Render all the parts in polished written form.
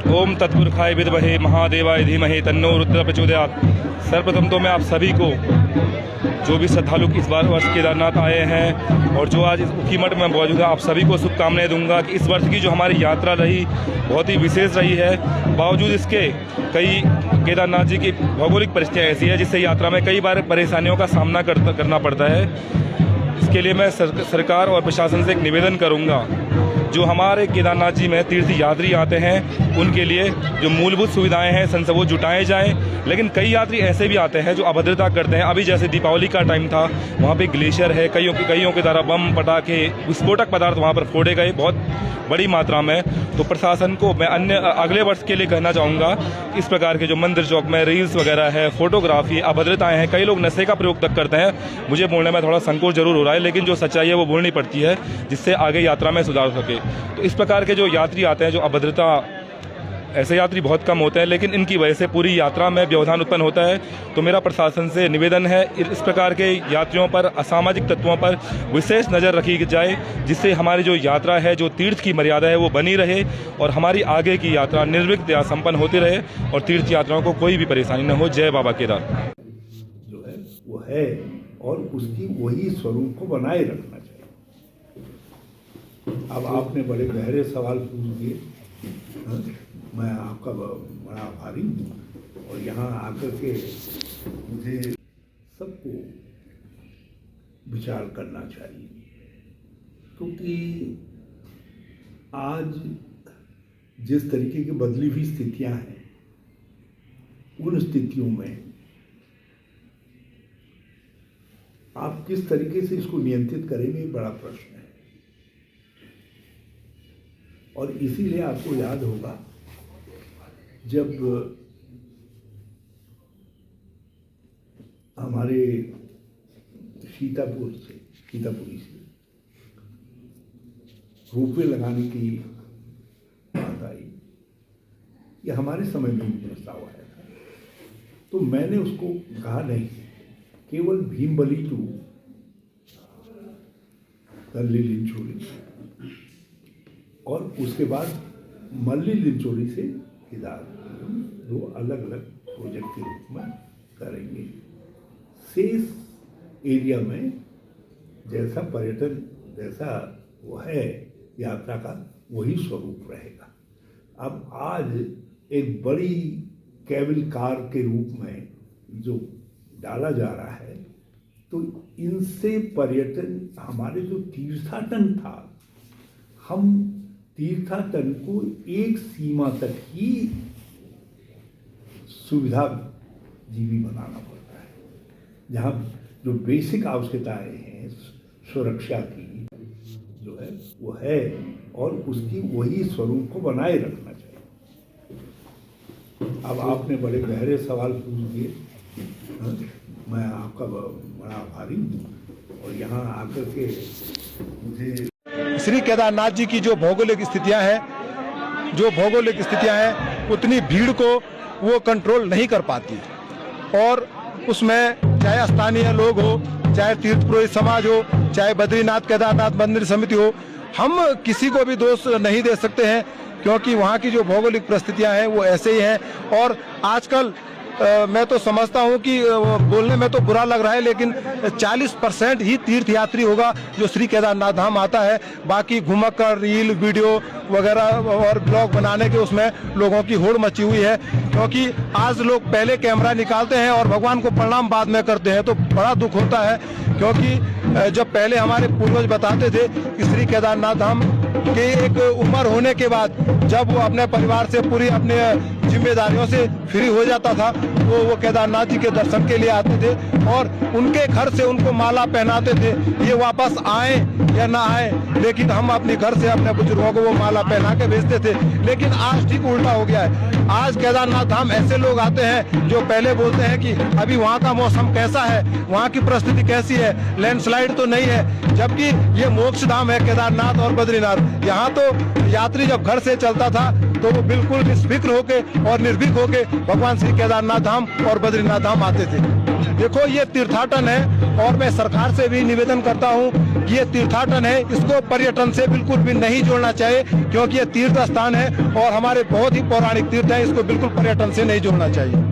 ओम तत्पुरुषाय विद्महे महादेवाय धीमहि तन्नो रुद्र प्रचोदयात्। सर्वप्रथम तो मैं आप सभी को, जो भी श्रद्धालु इस बार वर्ष केदारनाथ आए हैं और जो आज इस उखीमठ में मौजूद है, आप सभी को शुभकामनाएं दूंगा कि इस वर्ष की जो हमारी यात्रा रही बहुत ही विशेष रही है। बावजूद इसके कई केदारनाथ जी की भौगोलिक परिस्थितियाँ ऐसी है जिससे यात्रा में कई बार परेशानियों का सामना करना पड़ता है। इसके लिए मैं सरकार और प्रशासन से एक निवेदन करूंगा, जो हमारे केदारनाथ जी में तीर्थ यात्री आते हैं उनके लिए जो मूलभूत सुविधाएं हैं संभव वो जुटाए जाएं। लेकिन कई यात्री ऐसे भी आते हैं जो अभद्रता करते हैं। अभी जैसे दीपावली का टाइम था, वहाँ पे ग्लेशियर है, कईयों के द्वारा बम पटाखे विस्फोटक पदार्थ वहाँ पर फोड़े गए बहुत बड़ी मात्रा में। तो प्रशासन को मैं अगले वर्ष के लिए कहना चाहूँगा, इस प्रकार के जो मंदिर चौक में रील्स वगैरह है, फोटोग्राफी, अभद्रताएँ हैं, कई लोग नशे का प्रयोग तक करते हैं। मुझे बोलने में थोड़ा संकोच जरूर हो रहा है, लेकिन जो सच्चाई है वो बोलनी पड़ती है जिससे आगे यात्रा में सुधार हो सके। तो इस प्रकार के जो यात्री आते हैं, जो अभद्रता, ऐसे यात्री बहुत कम होते हैं, लेकिन इनकी वजह से पूरी यात्रा में व्यवधान उत्पन्न होता है। तो मेरा प्रशासन से निवेदन है, इस प्रकार के यात्रियों पर, असामाजिक तत्वों पर विशेष नज़र रखी जाए, जिससे हमारी जो यात्रा है, जो तीर्थ की मर्यादा है वो बनी रहे और हमारी आगे की यात्रा निर्विघ्न या संपन्न होती रहे और तीर्थ यात्राओं को कोई भी परेशानी न हो। जय बाबा केदार। जो है वो है और उसकी वही स्वरूप को बनाए रखना चाहिए। अब आपने बड़े गहरे सवाल पूछ दिए, मैं आपका बड़ा आभारी हूँ। और यहाँ आकर के मुझे सबको विचार करना चाहिए, क्योंकि आज जिस तरीके की बदली हुई स्थितियाँ हैं, उन स्थितियों में आप किस तरीके से इसको नियंत्रित करेंगे, ये बड़ा प्रश्न है। और इसीलिए आपको याद होगा, जब हमारे सीतापुरी से रोपवे लगाने की बात आई, ये हमारे समय में प्रस्ताव आया था, तो मैंने उसको कहा नहीं, केवल भीमबली टू तल्ली लिंचोली और उसके बाद मल्ली लिंचोली से केदार, दो अलग अलग प्रोजेक्ट के रूप में करेंगे। शेष एरिया में जैसा पर्यटन, जैसा वो है यात्रा का, वही स्वरूप रहेगा। अब आज एक बड़ी केबल कार के रूप में जो डाला जा रहा है, तो इनसे पर्यटन, हमारे जो तीर्थाटन था, हम तीर्थाटन को एक सीमा तक ही सुविधाजीवी बनाना पड़ता है, जहाँ जो बेसिक आवश्यकताएं हैं सुरक्षा की, जो है वो है और उसकी वही स्वरूप को बनाए रखना चाहिए। अब आपने बड़े गहरे सवाल पूछ दिए, मैं आपका बड़ा आभारी हूँ। और यहाँ आकर के मुझे श्री केदारनाथ जी की जो भौगोलिक स्थितियां हैं, उतनी भीड़ को वो कंट्रोल नहीं कर पाती, और उसमें चाहे स्थानीय लोग हो, चाहे तीर्थ पुरोहित समाज हो, चाहे बद्रीनाथ केदारनाथ मंदिर समिति हो, हम किसी को भी दोष नहीं दे सकते हैं, क्योंकि वहाँ की जो भौगोलिक परिस्थितियां हैं वो ऐसे ही हैं। और आजकल मैं तो समझता हूं कि बोलने में तो बुरा लग रहा है, लेकिन 40% ही तीर्थ यात्री होगा जो श्री केदारनाथ धाम आता है। बाकी घुमक्कड़, रील, वीडियो वगैरह और ब्लॉग बनाने के उसमें लोगों की होड़ मची हुई है, क्योंकि आज लोग पहले कैमरा निकालते हैं और भगवान को प्रणाम बाद में करते हैं। तो बड़ा दुख होता है, क्योंकि जब पहले हमारे पूर्वज बताते थे कि श्री केदारनाथ धाम के एक उम्र होने के बाद जब वो अपने परिवार से पूरी अपने जिम्मेदारियों से फ्री हो जाता था, तो वो केदारनाथ जी के दर्शन के लिए आते थे और उनके घर से उनको माला पहनाते थे। ये वापस आए या ना आए, लेकिन हम अपने घर से अपने बुजुर्गों को वो माला पहना के भेजते थे। लेकिन आज ठीक उल्टा हो गया है। आज केदारनाथ धाम ऐसे लोग आते हैं जो पहले बोलते हैं कि अभी वहाँ का मौसम कैसा है, वहाँ की परिस्थिति कैसी है, लैंडस्लाइड तो नहीं है, जबकि ये मोक्ष धाम है केदारनाथ और बद्रीनाथ। यहाँ तो यात्री जब घर से चलता था तो वो बिल्कुल निष्फिक्र होके और निर्भीक होके भगवान श्री केदारनाथ धाम और बद्रीनाथ धाम आते थे। देखो ये तीर्थाटन है और मैं सरकार से भी निवेदन करता हूँ कि ये तीर्थाटन है, इसको पर्यटन से बिल्कुल भी नहीं जोड़ना चाहिए, क्योंकि ये तीर्थ स्थान है और हमारे बहुत ही पौराणिक तीर्थ है, इसको बिल्कुल पर्यटन से नहीं जोड़ना चाहिए।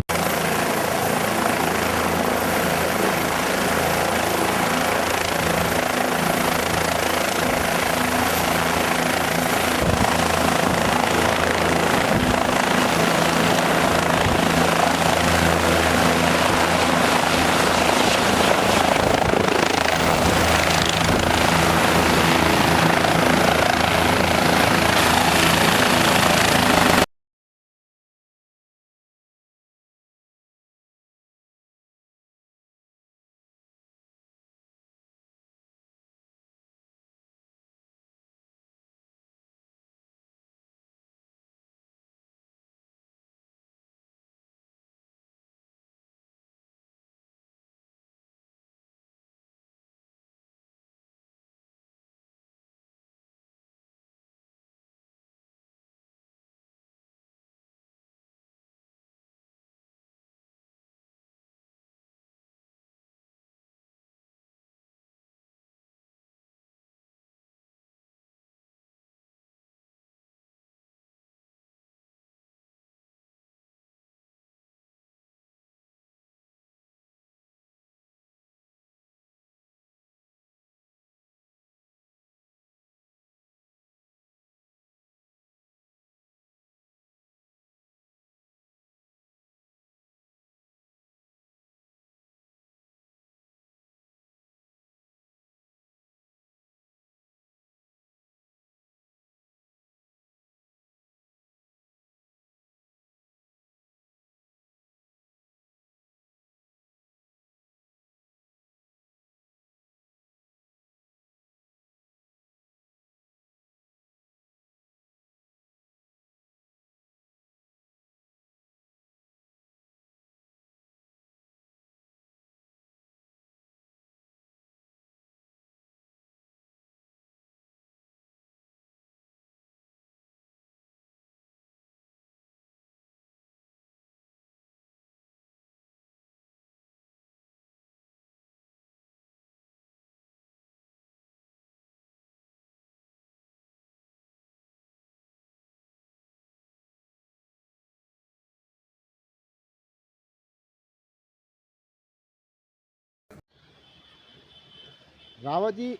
रावत जी,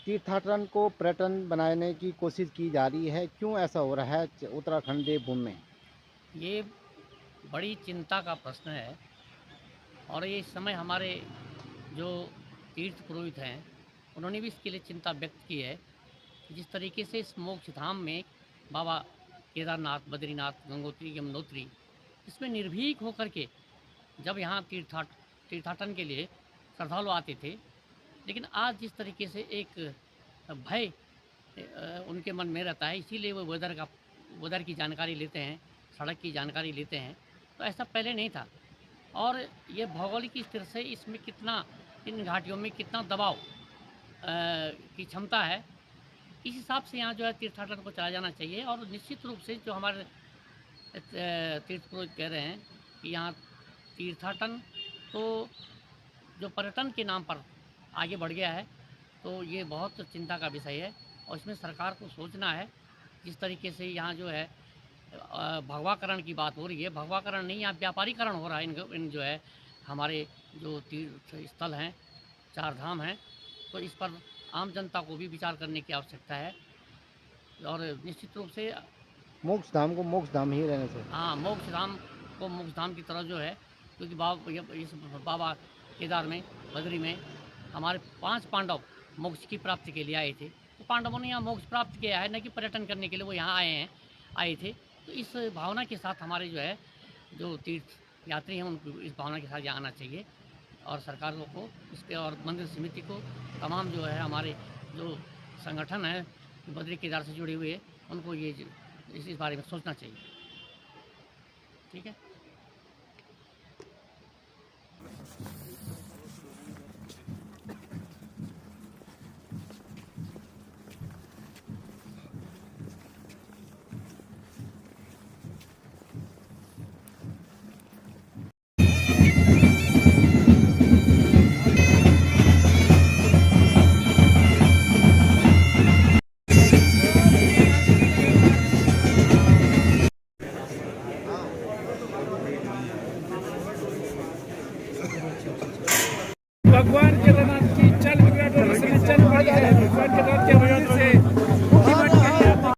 तीर्थाटन को पर्यटन बनाने की कोशिश की जा रही है, क्यों ऐसा हो रहा है उत्तराखंड देवभूमि में? ये बड़ी चिंता का प्रश्न है और ये इस समय हमारे जो तीर्थ पुरोहित हैं उन्होंने भी इसके लिए चिंता व्यक्त की है कि जिस तरीके से इस मोक्ष धाम में बाबा केदारनाथ, बद्रीनाथ, गंगोत्री, यमुनोत्री इसमें निर्भीक होकर के जब यहाँ तीर्थाटन के लिए श्रद्धालु आते थे, लेकिन आज जिस तरीके से एक भय उनके मन में रहता है, इसीलिए वो वेदर की जानकारी लेते हैं, सड़क की जानकारी लेते हैं, तो ऐसा पहले नहीं था। और ये भौगोलिक स्थिति से इसमें कितना, इन घाटियों में कितना दबाव की क्षमता है, इस हिसाब से यहाँ जो है तीर्थाटन को चला जाना चाहिए। और निश्चित रूप से जो हमारे तीर्थ पुरोहित कह रहे हैं कि यहाँ तीर्थाटन तो जो पर्यटन के नाम पर आगे बढ़ गया है, तो ये बहुत चिंता का विषय है और इसमें सरकार को सोचना है। जिस तरीके से यहाँ जो है भगवाकरण की बात हो रही है, भगवाकरण नहीं, यहाँ व्यापारीकरण हो रहा है इन जो है हमारे जो तीर्थ स्थल हैं, चार धाम हैं, तो इस पर आम जनता को भी विचार करने की आवश्यकता है। और निश्चित रूप से मोक्ष धाम को मोक्ष धाम ही रहने से, हाँ, मोक्ष धाम को मोक्ष धाम की तरह जो है, क्योंकि इस बाबा केदार में, बद्री में हमारे 5 पांडव मोक्ष की प्राप्ति के लिए आए थे, तो पांडवों ने यहाँ मोक्ष प्राप्त किया है, न कि पर्यटन करने के लिए वो यहाँ आए थे। तो इस भावना के साथ हमारे जो है जो तीर्थ यात्री हैं उनको इस भावना के साथ यहाँ आना चाहिए और सरकारों को इस पर और मंदिर समिति को, तमाम जो है हमारे जो संगठन है बद्री केदार से जुड़े हुए, उनको ये इस बारे में सोचना चाहिए। ठीक है। भगवान केदारनाथ की चल विराट से चल पड़ी है। भगवान केदारनाथ के वजह से मुखी मठ के लिए आते हैं।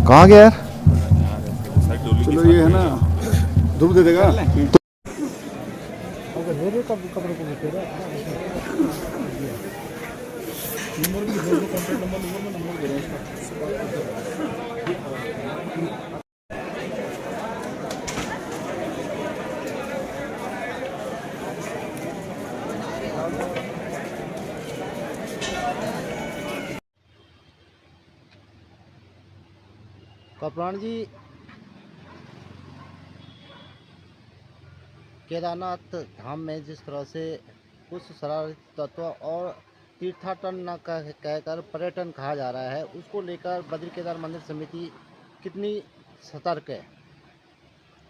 कहाँ गया यार? चलो ये है ना, धूप दे देगा। कप्तान जी, केदारनाथ धाम में जिस तरह से कुछ शरारती तत्व और तीर्थाटन न कहकर पर्यटन कहा जा रहा है, उसको लेकर बद्री केदार मंदिर समिति कितनी सतर्क है?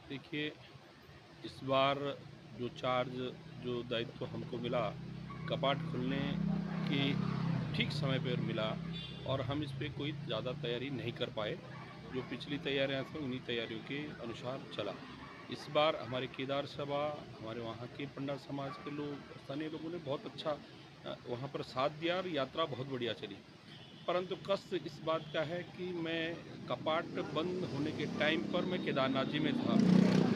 देखिए, इस बार जो दायित्व हमको मिला, कपाट खुलने के ठीक समय पर मिला और हम इस पे कोई ज़्यादा तैयारी नहीं कर पाए। जो पिछली तैयारियां थी उन्हीं तैयारियों के अनुसार चला। इस बार हमारे केदार सभा, हमारे वहाँ के पंडा समाज के लोग, स्थानीय लोगों ने बहुत अच्छा वहाँ पर साथ दिया और यात्रा बहुत बढ़िया चली। परंतु कष्ट इस बात का है कि मैं कपाट बंद होने के टाइम पर मैं केदारनाथ जी में था।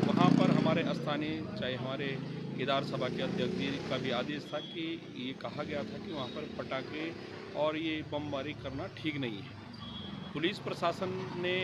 वहाँ पर हमारे स्थानीय, चाहे हमारे केदार सभा के अध्यक्ष जी का भी आदेश था कि ये कहा गया था कि वहाँ पर पटाखे और ये बमबारी करना ठीक नहीं है। पुलिस प्रशासन ने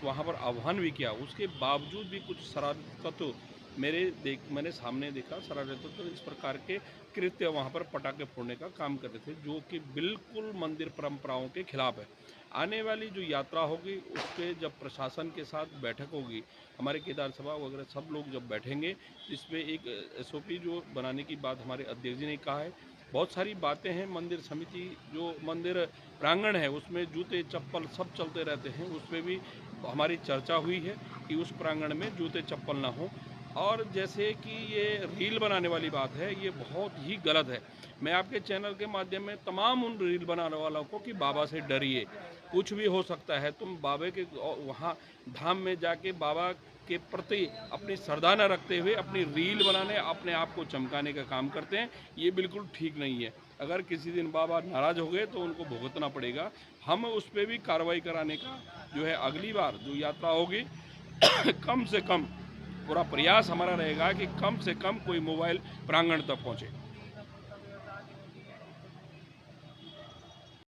वहाँ पर आह्वान भी किया, उसके बावजूद भी कुछ शरारती तत्व मैंने सामने देखा। शरारती तत्व इस प्रकार के कृत्य वहाँ पर पटाखे फोड़ने का काम कर रहे थे, जो कि बिल्कुल मंदिर परंपराओं के खिलाफ है। आने वाली जो यात्रा होगी उस पर जब प्रशासन के साथ बैठक होगी, हमारे केदार सभा वगैरह सब लोग जब बैठेंगे, इस पर एक SOP जो बनाने की बात हमारे अध्यक्ष जी ने कहा है। बहुत सारी बातें हैं। मंदिर समिति जो मंदिर प्रांगण है उसमें जूते चप्पल सब चलते रहते हैं, उस पर भी हमारी चर्चा हुई है कि उस प्रांगण में जूते चप्पल ना हो। और जैसे कि ये रील बनाने वाली बात है, ये बहुत ही गलत है। मैं आपके चैनल के माध्यम में तमाम उन रील बनाने वालों को कि बाबा से डरिए, कुछ भी हो सकता है। तुम बाबा के वहाँ धाम में जाके बाबा के प्रति अपनी श्रद्धा न रखते हुए अपनी रील बनाने, अपने आप को चमकाने का काम करते हैं, ये बिल्कुल ठीक नहीं है। अगर किसी दिन बाबा नाराज़ हो गए तो उनको भुगतना पड़ेगा। हम उस पर भी कार्रवाई कराने का जो है अगली बार जो यात्रा होगी कम से कम पूरा प्रयास हमारा रहेगा कि कम से कम कोई मोबाइल प्रांगण तक पहुँचे।